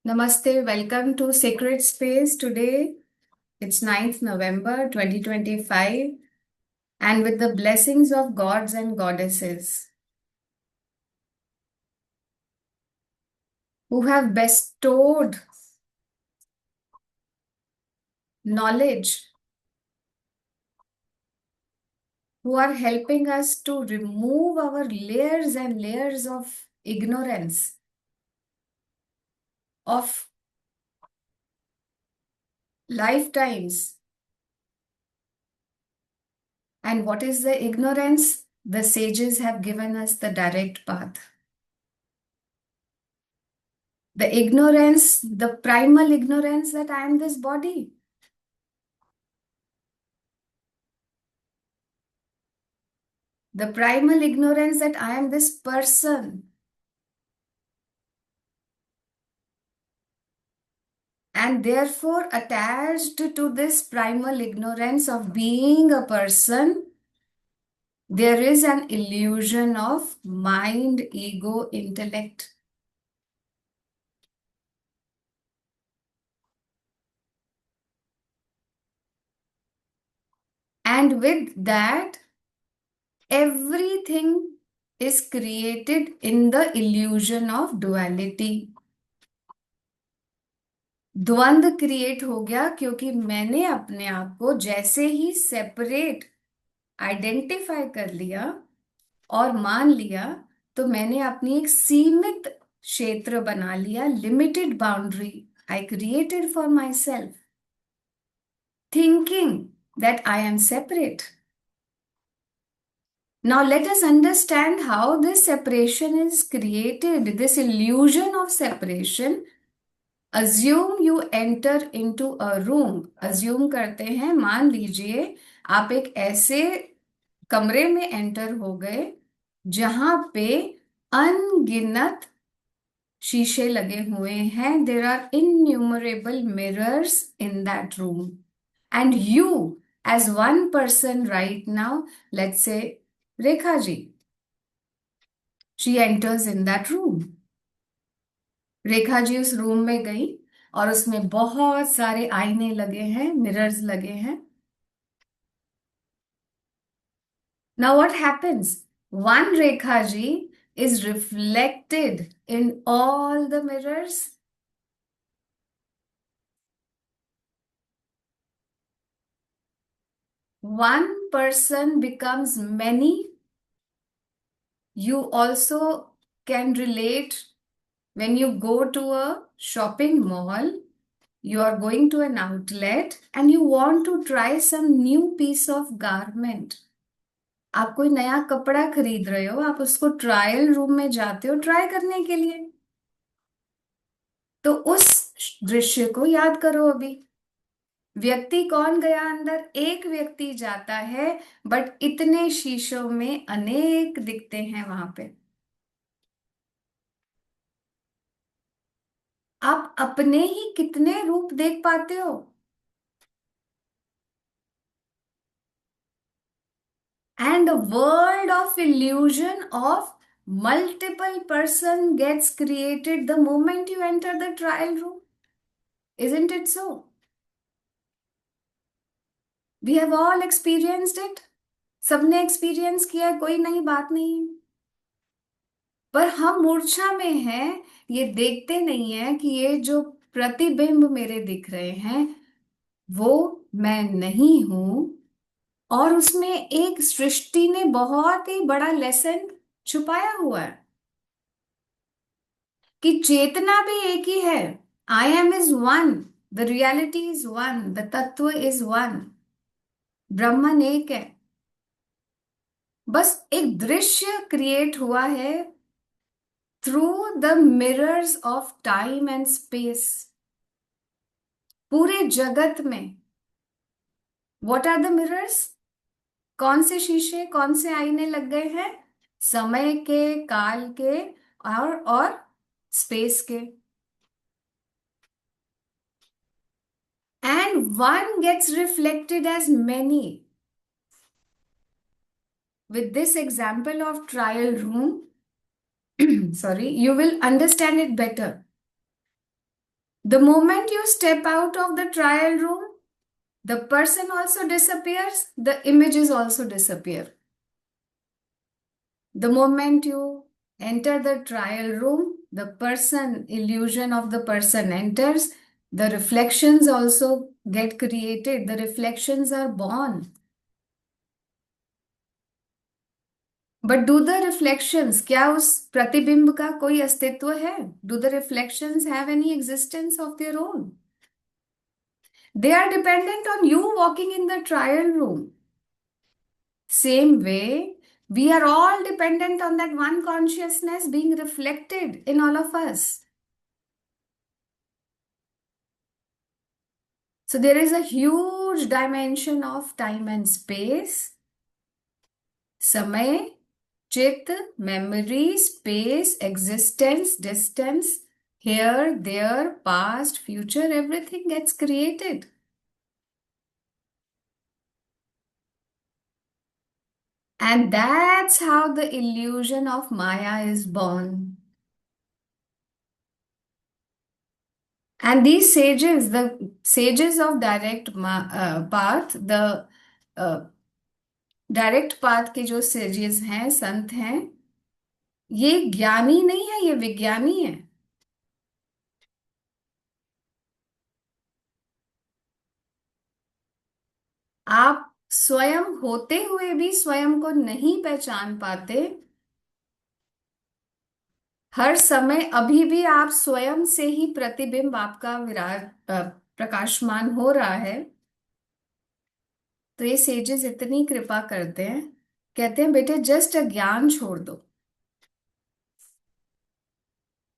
Namaste, welcome to Sacred Space. Today it's 9th November 2025, and with the blessings of gods and goddesses who have bestowed knowledge, who are helping us to remove our layers and layers of ignorance, of lifetimes. And what is the ignorance? The sages have given us the direct path. The ignorance, the primal ignorance that I am this body. The primal ignorance that I am this person. And therefore, attached to this primal ignorance of being a person, there is an illusion of mind, ego, intellect. And with that, everything is created in the illusion of duality. द्वंद्व create हो गया क्योंकि मैंने अपने आप को जैसे ही separate identify कर लिया और मान लिया, तो मैंने अपनी एक सीमित क्षेत्र बना लिया, limited boundary I created for my self, thinking that I am separate. Now let us understand how this separation is created, this illusion of separation. Assume you enter into a room. Assume करते हैं, मान लीजिए आप एक ऐसे कमरे में enter हो गए जहां पे अनगिनत शीशे लगे हुए हैं. There are innumerable mirrors in that room. And you, as one person right now, let's say Rekha ji, she enters in that room. Rekha ji उस रूम में गई और उसमें बहुत सारे आईने लगे हैं, मिरर्स लगे हैं. Now what happens? One Rekha ji is reflected in all the mirrors. One person becomes many. You also can relate when you go to a shopping mall, you are going to an outlet and you want to try some new piece of garment. आप कोई नया कपड़ा खरीद रहे हो, आप उसको trial room में जाते हो ट्राई करने के लिए. तो उस दृश्य को याद करो. अभी व्यक्ति कौन गया अंदर? एक व्यक्ति जाता है, बट इतने शीशों में अनेक दिखते हैं वहां पे. आप अपने ही कितने रूप देख पाते हो? And a world of illusion of multiple person gets created the moment you enter the trial room. Isn't it so? We have all experienced it. सबने एक्सपीरियंस किया, कोई नई बात नहीं. पर हम मूर्छा में हैं, ये देखते नहीं है कि ये जो प्रतिबिंब मेरे दिख रहे हैं वो मैं नहीं हूं. और उसमें एक सृष्टि ने बहुत ही बड़ा लेसन छुपाया हुआ है कि चेतना भी एक ही है. I am is one, the reality is one, the तत्व इज वन, ब्रह्मन एक है. बस एक दृश्य क्रिएट हुआ है through the mirrors of time and space. पूरे जगत में व्हाट आर द मिरर्स? कौन से शीशे, कौन से आईने लग गए हैं? समय के, काल के और स्पेस के. And one gets reflected as many. With this example of trial room, sorry, you will understand it better. The moment you step out of the trial room, the person also disappears, the images also disappear. The moment you enter the trial room, the person, illusion of the person enters, the reflections also get created, the reflections are born. But do the reflections, क्या उस प्रतिबिंब का कोई अस्तित्व है? Do the reflections have any existence of their own? They are dependent on you walking in the trial room. Same way, we are all dependent on that one consciousness being reflected in all of us. So there is a huge dimension of time and space, समय, चित्त, memory, space, existence, distance, here, there, past, future, everything gets created. And that's how the illusion of Maya is born. And these sages, the sages of path, the direct path के जो sages हैं, संत हैं, ये ज्ञानी नहीं है, ये विज्ञानी है. आप स्वयं होते हुए भी स्वयं को नहीं पहचान पाते. हर समय अभी भी आप स्वयं से ही प्रतिबिंब आपका प्रकाशमान हो रहा है. तो ये सेजेस इतनी कृपा करते हैं, कहते हैं बेटे जस्ट अज्ञान छोड़ दो.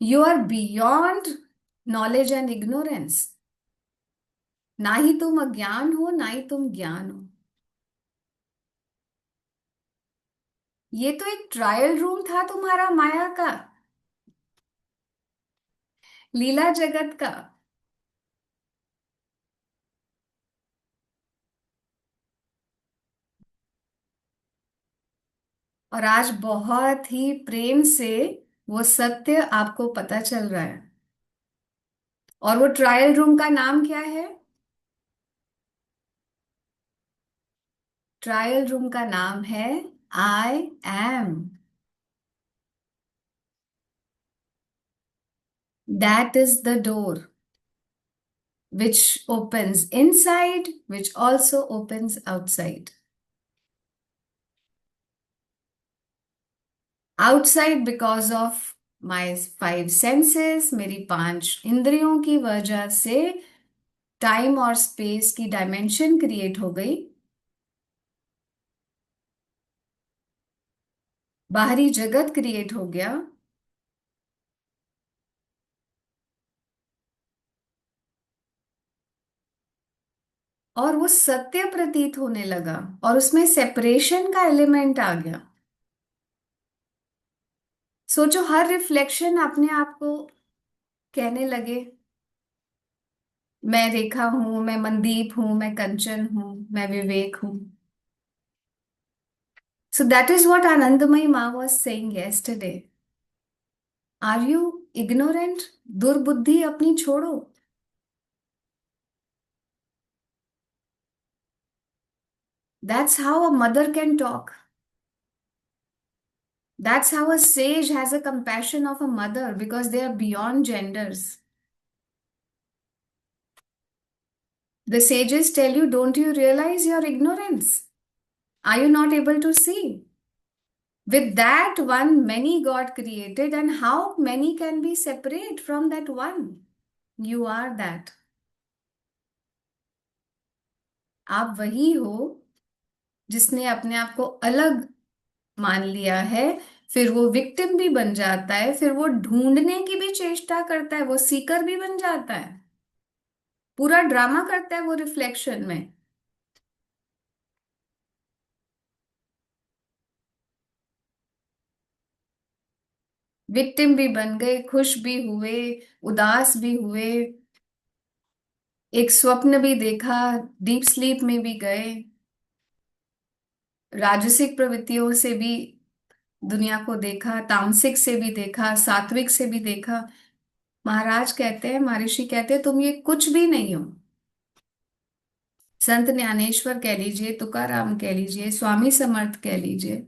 You are beyond knowledge and ignorance. ना ही तुम अज्ञान हो, ना ही तुम ज्ञान हो. ये तो एक ट्रायल रूम था तुम्हारा माया का, लीला जगत का. और आज बहुत ही प्रेम से वो सत्य आपको पता चल रहा है. और वो ट्रायल रूम का नाम क्या है? ट्रायल रूम का नाम है I am. That is the door which opens inside, which also opens outside. Outside because of my five senses, मेरी पांच इंद्रियों की वजह से टाइम और स्पेस की डायमेंशन क्रिएट हो गई. बाहरी जगत क्रिएट हो गया. और वो सत्य प्रतीत होने लगा और उसमें सेपरेशन का एलिमेंट आ गया. सोचो हर रिफ्लेक्शन अपने आप को कहने लगे, मैं रेखा हूं, मैं मनदीप हूं, मैं कंचन हूं, मैं विवेक हूं. So that is what Anandamayi Ma was saying yesterday. Are you ignorant? दुर्बुद्धि अपनी छोड़ो. That's how a mother can talk. That's how a sage has a compassion of a mother because they are beyond genders. The sages tell you, don't you realize your ignorance? Are you not able to see? With that one, many got created, and how many can be separate from that one? You are that. आप वही हो जिसने अपने आप को अलग मान लिया है. फिर वो विक्टिम भी बन जाता है, फिर वो ढूंढने की भी चेष्टा करता है, वो सीकर भी बन जाता है, पूरा ड्रामा करता है वो रिफ्लेक्शन में. विक्टिम भी बन गए, खुश भी हुए, उदास भी हुए, एक स्वप्न भी देखा, डीप स्लीप में भी गए, राजसिक प्रवृत्तियों से भी दुनिया को देखा, तामसिक से भी देखा, सात्विक से भी देखा. महाराज कहते हैं, महर्षि कहते हैं, तुम ये कुछ भी नहीं हो। संत ज्ञानेश्वर कह लीजिए, तुकाराम कह लीजिए, स्वामी समर्थ कह लीजिए,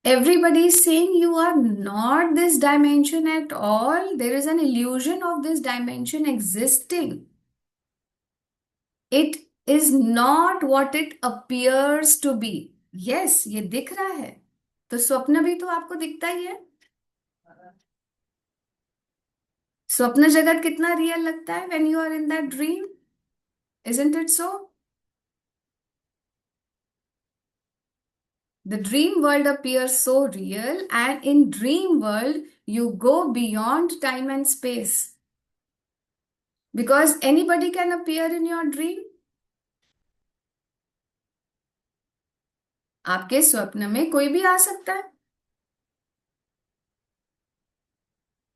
everybody is saying you are not this dimension at all. There is an illusion of this dimension existing. It is not what it appears to be. Yes, ये दिख रहा है। तो स्वप्न भी तो आपको दिखता ही है। स्वप्न जगत कितना रियल लगता है when you are in that dream, isn't it so? The dream world appears so real, and in dream world you go beyond time and space because anybody can appear in your dream. आपके स्वप्न में कोई भी आ सकता है।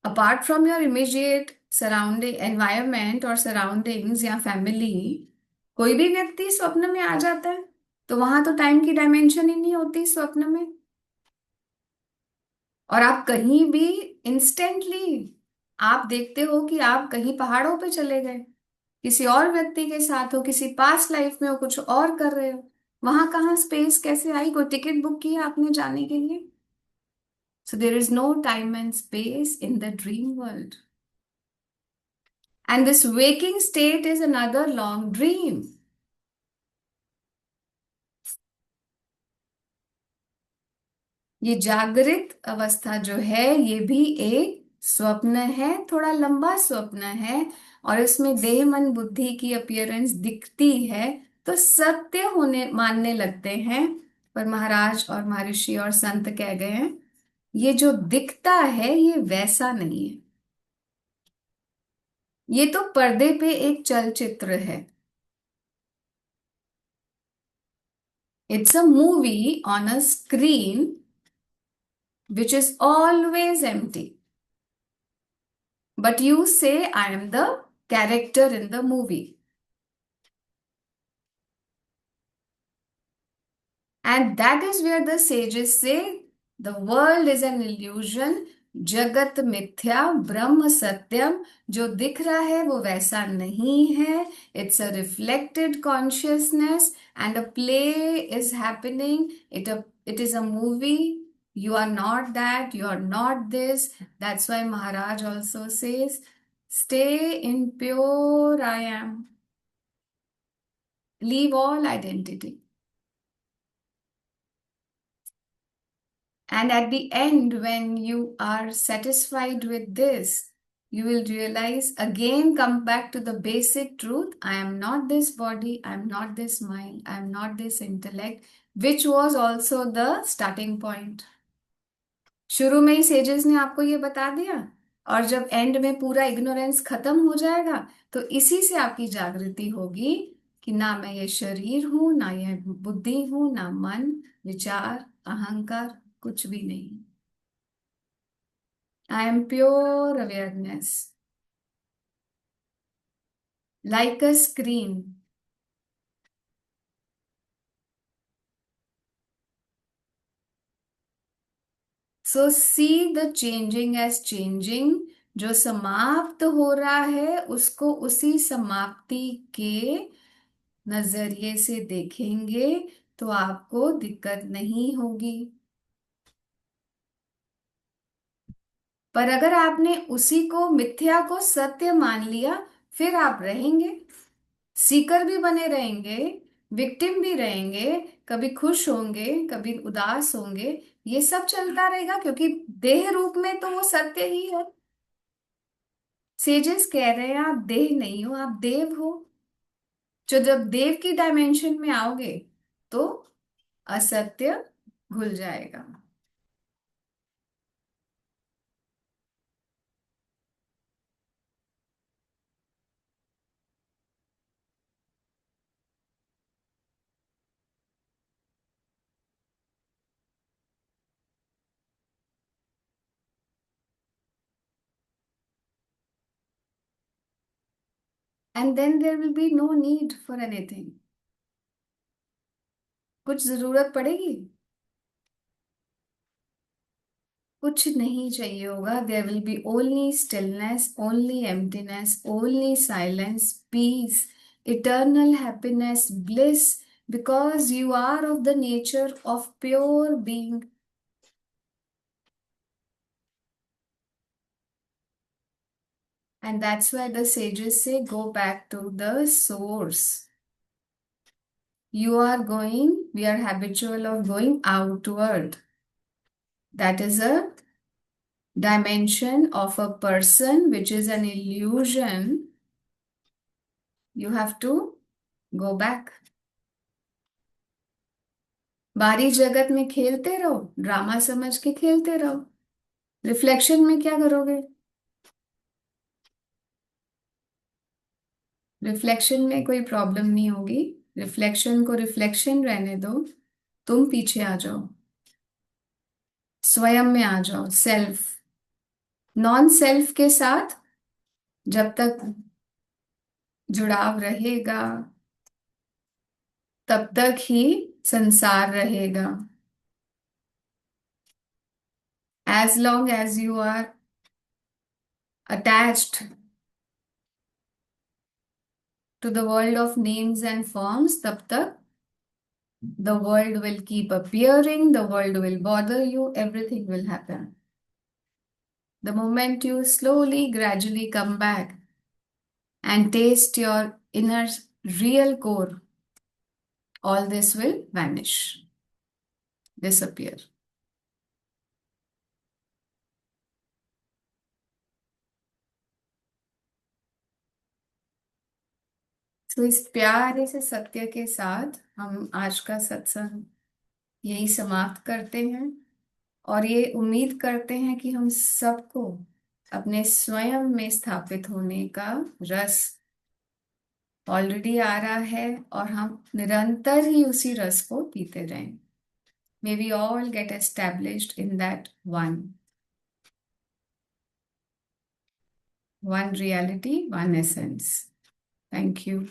Apart from your immediate surrounding environment और surroundings या family, कोई भी व्यक्ति स्वप्न में आ जाता है। तो वहां तो टाइम की डायमेंशन ही नहीं होती स्वप्न में। और आप कहीं भी इंस्टेंटली आप देखते हो कि आप कहीं पहाड़ों पे चले गए, किसी और व्यक्ति के साथ हो, किसी पास्ट लाइफ में हो, कुछ और कर रहे हो। वहां कहाँ स्पेस कैसे आई? कोई टिकट बुक की है आपने जाने के लिए? So there is no time and space in the dream world. And this waking state is another long dream. ये जागृत अवस्था जो है ये भी एक स्वप्न है, थोड़ा लंबा स्वप्न है। और इसमें देह मन बुद्धि की अपीयरेंस दिखती है तो सत्य होने मानने लगते हैं। पर महाराज और महर्षि और संत कह गए हैं ये जो दिखता है ये वैसा नहीं है। ये तो पर्दे पे एक चलचित्र है। It's a movie on a screen which is always empty. But you say, I am the character in the movie. And that is where the sages say the world is an illusion, जगत मिथ्या ब्रह्म सत्यम। जो दिख रहा है वो वैसा नहीं है। It's a reflected consciousness and a play is happening. It is a movie. You are not that, you are not this. That's why Maharaj also says, stay in pure I am. Leave all identity. And at the end, when you are satisfied with this, you will realize again, come back to the basic truth. I am not this body, I am not this mind, I am not this intellect, which was also the starting point. शुरू में ही sages ने आपको ये बता दिया, और जब and में पूरा इग्नोरेंस खत्म हो जाएगा तो इसी से आपकी जागृति होगी कि ना मैं ये शरीर हूं, ना ये बुद्धि हूं, ना मन, विचार, अहंकार, कुछ भी नहीं। I am pure awareness, like a screen. So see the changing as changing. जो समाप्त हो रहा है उसको उसी समाप्ति के नजरिए से देखेंगे तो आपको दिक्कत नहीं होगी। पर अगर आपने उसी को, मिथ्या को सत्य मान लिया, फिर आप रहेंगे, सीकर भी बने रहेंगे, विक्टिम भी रहेंगे, कभी खुश होंगे, कभी उदास होंगे। ये सब चलता रहेगा क्योंकि देह रूप में तो वो सत्य ही है। सेजेस कह रहे हैं आप देह नहीं हो, आप देव हो। जो जब देव की डायमेंशन में आओगे तो असत्य घुल जाएगा। And then there will be no need for anything. कुछ जरूरत पड़ेगी? कुछ नहीं चाहिए होगा. There will be only stillness, only emptiness, only silence, peace, eternal happiness, bliss, because you are of the nature of pure being. And that's why the sages say go back to the source. We are habitual of going outward. That is a dimension of a person which is an illusion. You have to go back. बाहरी जगत में खेलते रहो, drama समझ के खेलते रहो. Reflection में क्या करोगे? रिफ्लेक्शन में कोई प्रॉब्लम नहीं होगी. रिफ्लेक्शन को रिफ्लेक्शन रहने दो. तुम पीछे आ जाओ, स्वयं में आ जाओ. सेल्फ, नॉन सेल्फ के साथ जब तक जुड़ाव रहेगा तब तक ही संसार रहेगा. As long as you are attached to the world of names and forms, तब तक the world will keep appearing, the world will bother you, everything will happen. The moment you slowly, gradually come back and taste your inner real core, all this will vanish, disappear. तो इस प्यारे से सत्य के साथ हम आज का सत्संग यही समाप्त करते हैं. और ये उम्मीद करते हैं कि हम सबको अपने स्वयं में स्थापित होने का रस ऑलरेडी आ रहा है और हम निरंतर ही उसी रस को पीते रहें. May we all get established in that one reality, one essence. Thank you.